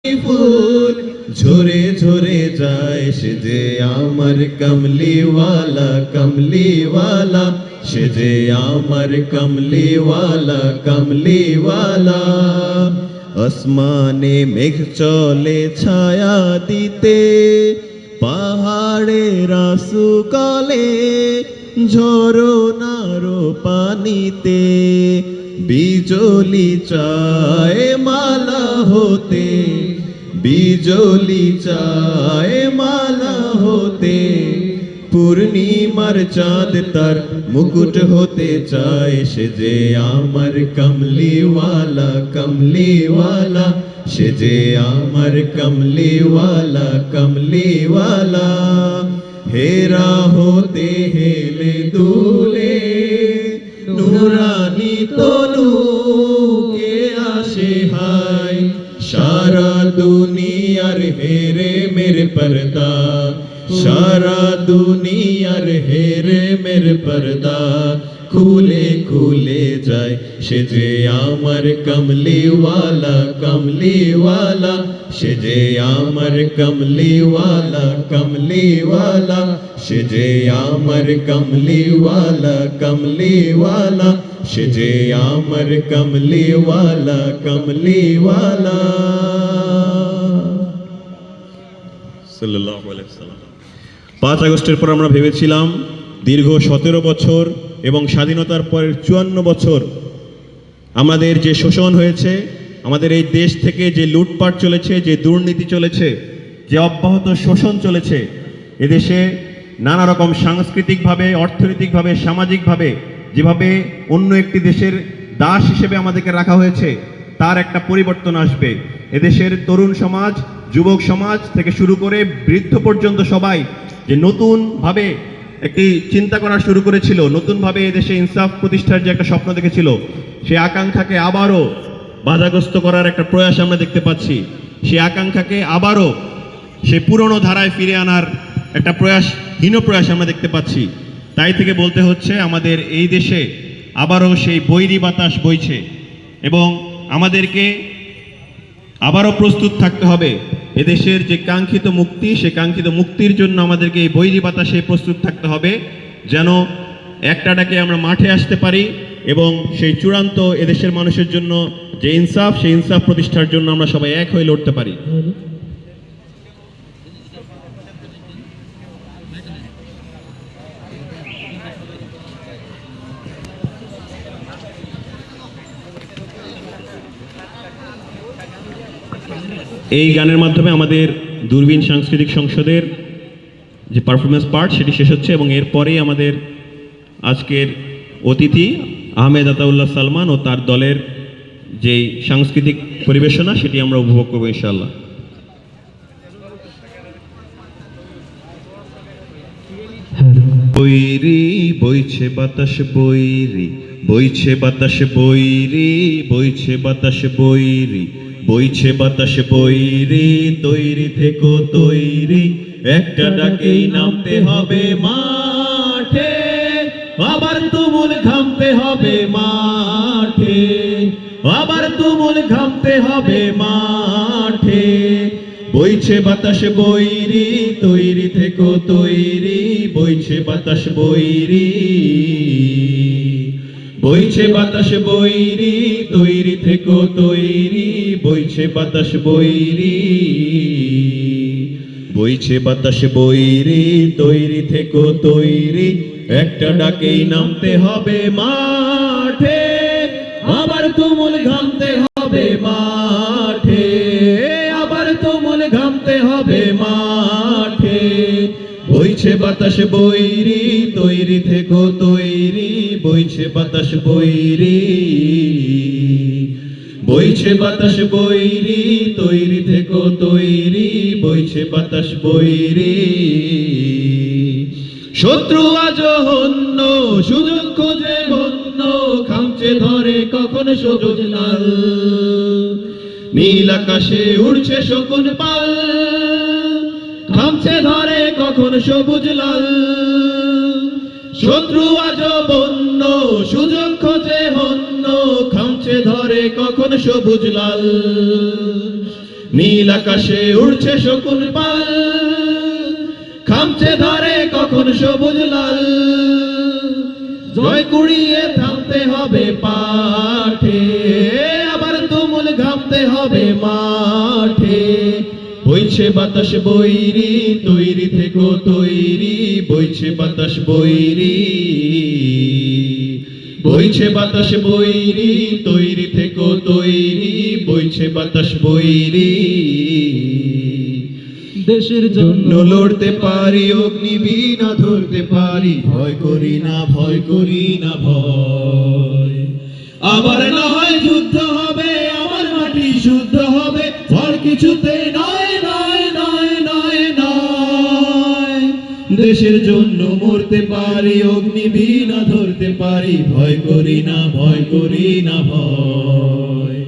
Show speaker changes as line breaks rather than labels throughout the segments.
ফুল ঝরে ঝরে যায় সে যে আমার কমলিওয়ালা কমলিওয়ালা সে যে আমার কমলিওয়ালা কমলিওয়ালা আসমানে মেঘ চলে ছায়া দিতে পাহাড়ের আঁসু কলে ঝরনার পানিতে বিজলি চায় মালা হতে বিজলি চায় মালা হতে পূর্ণিমার চাঁদ তার মুকুট হতে চায় সে যে আমার কমলিওয়ালা কমলিওয়ালা সে যে আমার কমলিওয়ালা কমলিওয়ালা হেরা হতে হেলে দুলে নুরানি তনু কে আসে হায় সারা দুনিয়ার হেরে মেরে পর্দা সারা দুনিয়ার হেরে মেরে পর্দা খুলে খুলে যায় সে যে আমার কমলিওয়ালা কমলিওয়ালা সে যে আমার কমলিওয়ালা কমলিওয়ালা সে যে আমার কমলিওয়ালা কমলিওয়ালা সে যে আমার কমলিওয়ালা কমলিওয়ালা সাল্লাল্লাহু আলাইহি ওয়াসাল্লাম। 5 আগস্টের পর আমরা ভেবেছিলাম দীর্ঘ 17 বছর এবং স্বাধীনতার পরের 54 বছর আমাদের যে শোষণ হয়েছে, আমাদের এই দেশ থেকে যে লুটপাট চলেছে, যে দুর্নীতি চলেছে, যে অব্যাহত শোষণ চলেছে, এদেশে নানা রকম সাংস্কৃতিকভাবে, অর্থনৈতিকভাবে, সামাজিকভাবে যেভাবে অন্য একটি দেশের দাস হিসেবে আমাদেরকে রাখা হয়েছে তার একটা পরিবর্তন আসবে। এদেশের তরুণ সমাজ, যুবক সমাজ থেকে শুরু করে বৃদ্ধ পর্যন্ত সবাই যে নতুনভাবে একটি চিন্তা করা শুরু করেছিল, নতুনভাবে এদেশে ইনসাফ প্রতিষ্ঠার যে একটা স্বপ্ন দেখেছিল, সেই আকাঙ্ক্ষাকে আবারও বাধাগ্রস্ত করার একটা প্রয়াস আমরা দেখতে পাচ্ছি। সেই আকাঙ্ক্ষাকে আবারও সেই পুরনো ধারায় ফিরে আনার একটা হীন প্রয়াস আমরা দেখতে পাচ্ছি। তাই থেকে বলতে হচ্ছে আমাদের এই দেশে আবারও সেই বৈরী বাতাস বইছে এবং আমাদেরকে আবারও প্রস্তুত থাকতে হবে। এদেশের যে কাঙ্ক্ষিত মুক্তি, সে কাঙ্ক্ষিত মুক্তির জন্য আমাদেরকে এই বৈরী বাতাসে প্রস্তুত থাকতে হবে, যেন একটা ডাকে আমরা মাঠে আসতে পারি এবং সেই চূড়ান্ত এদেশের মানুষের জন্য যে ইনসাফ, সেই ইনসাফ প্রতিষ্ঠার জন্য আমরা সবাই এক হয়ে লড়তে পারি। এই গানের মাধ্যমে আমাদের দূরবীন সাংস্কৃতিক সংসদের যে পারফরমেন্স পার্ট সেটি শেষ হচ্ছে এবং এরপরেই আমাদের আজকের অতিথি আহমেদ আতাউল্লাহ সালমান ও তার দলের যে সাংস্কৃতিক পরিবেশনা সেটি আমরা উপভোগ করবো ইনশাআল্লাহ। বৈরি বইছে বাতাস বৈরি বইছে বাতাস বৈরি বইছে বাতাস বৈরি বইছে বাতাস বৈরি তৈরি থেকো তৈরি একটা ডাকেই নামতে হবে মাঠে আবার তুমুল ঘামতে হবে মাঠে আবার তুমুল ঘামতে হবে মাঠে বইছে বাতাস বৈরি তৈরি থেকো তৈরি বইছে বাতাস বৈরি বইছে বাতাস বৈরি তৈরি থেকো তৈরি বইছে বাতাস বৈরি বইছে বাতাস বৈরি তৈরি থেকো তৈরি একটা ডাকেই নামতে হবে মাঠে আবার তুমুল ঘামতে হবে মাঠে আবার তুমুল ঘামতে হবে মাঠে বইছে বাতাস বৈরি তৈরি থেকো তৈরি বইছে বাতাস বৈরি বইছে বাতাস বৈরি তৈরি থেকো তৈরি বইছে বাতাস বৈরি শত্রু আজ হন্য সুযোগ খোঁজে হন্য খামচে ধরে কখন সবুজ লাল নীল আকাশে উড়ছে শকুন পাল খামচে ধরে কখন সবুজ লাল শত্রু আজ বন্য সুযোগ খোঁজে হন্য খামচে ধরে কখন সবুজ লাল নীল আকাশে উড়ছে শকুন পাল, খামচে ধরে কখন সবুজ লাল, জয় কুড়িয়ে থামতে হবে পাঠে, আবার তুমুল ঘামতে হবে মাঠে। বইছে বাতাস বৈরি, তৈরি থেকো তৈরি, বইছে বাতাস বৈরি, বইছে বাতাস বৈরি, তৈরি থেকো তৈরি, বইছে বাতাস বৈরি।
দেশের জন্য
লড়তে পারি, অগ্নিবীণা ধরতে পারি, ভয় করি না, ভয় করি না ভয়। আবার না হয় যুদ্ধ হবে, আমার মাটি শুদ্ধ হবে, ফল কিছুতে নয় নয় নয় নয় নয়। দেশের জন্য মরতে পারি, অগ্নিবীণা ধরতে পারি, ভয় করি না, ভয় করি না ভয়।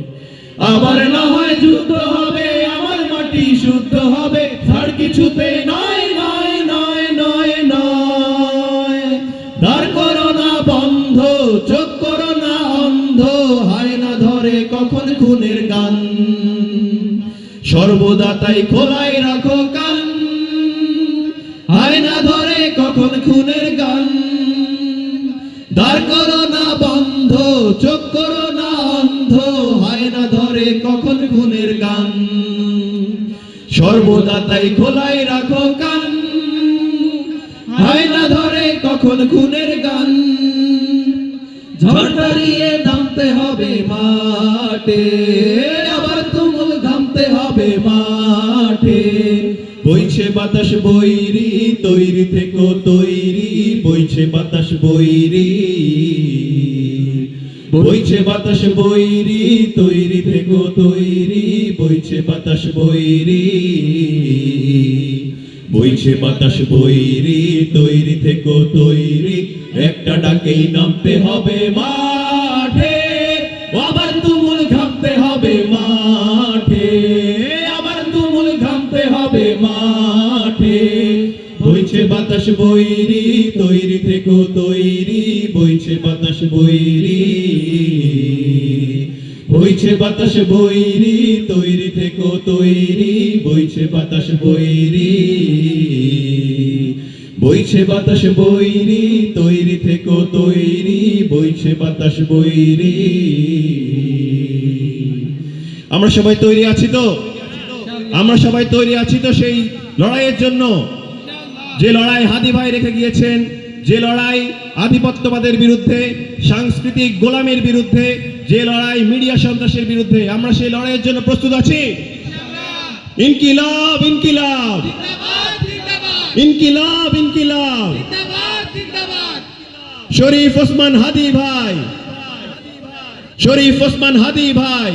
আবার না হয় যুদ্ধ হবে, আমার মাটি শুদ্ধ হবে, ছাড় কিছুতে নয় নয় নয় নয় নয়। দাঁড় করো না বন্ধ, চোখ করো না অন্ধ, হয় না ধরে কখন খুনের গান, সর্বদা তাই খোলাই রাখো কান, হয় না ধরে কখন খুনের গান। দাঁড় করো না বন্ধ, চোখ করো না অন্ধ, হয় না ধরে কখন খুনের গান, সর্বদা তাই খোলাই রাখো কান, হয় না ধরে কখন খুনের গান। ঝড় দাঁড়িয়ে নামতে হবে মাঠে, আবার তুমুল ঘামতে হবে মাঠে। বইছে বাতাস বৈরি, তৈরি থেকো তৈরি, বইছে বাতাস বৈরি, বইছে বাতাস বৈরি, তৈরি থেকো তৈরি, বইছে বাতাস বৈরি, বইছে বাতাস বৈরি, তৈরি থেকো তৈরি, একটা ডাকেই নামতে হবে মাঠে, আবার তুমুল ঘামতে হবে মাঠে, আবার তুমুল ঘামতে হবে মাঠে। বইছে বাতাস বৈরি, তৈরি থেকো তৈরি, বইছে বাতাস বৈরি, বইছে বাতাস বৈরি, তৈরি থেকো তৈরি, বইছে বাতাস বৈরি, বইছে বাতাস বৈরি, তৈরি থেকো তৈরি, বইছে বাতাস বৈরি। আমরা সবাই তৈরি আছি তো? আমরা সবাই তৈরি আছি তো সেই লড়াইয়ের জন্য? যে লড়াই হাদি ভাই রেখে গিয়েছেন, যে লড়াই আধিপত্যবাদের বিরুদ্ধে, সাংস্কৃতিক গোলামের বিরুদ্ধে, যে লড়াই মিডিয়া সন্ত্রাসের বিরুদ্ধে, আমরা সেই লড়াইয়ের জন্য প্রস্তুত আছি। ইনকিলাব ইনকিলাব ইনকিলাব ইনকিলাব। শরীফ ওসমান হাদি ভাই, শরীফ ওসমান হাদি ভাই।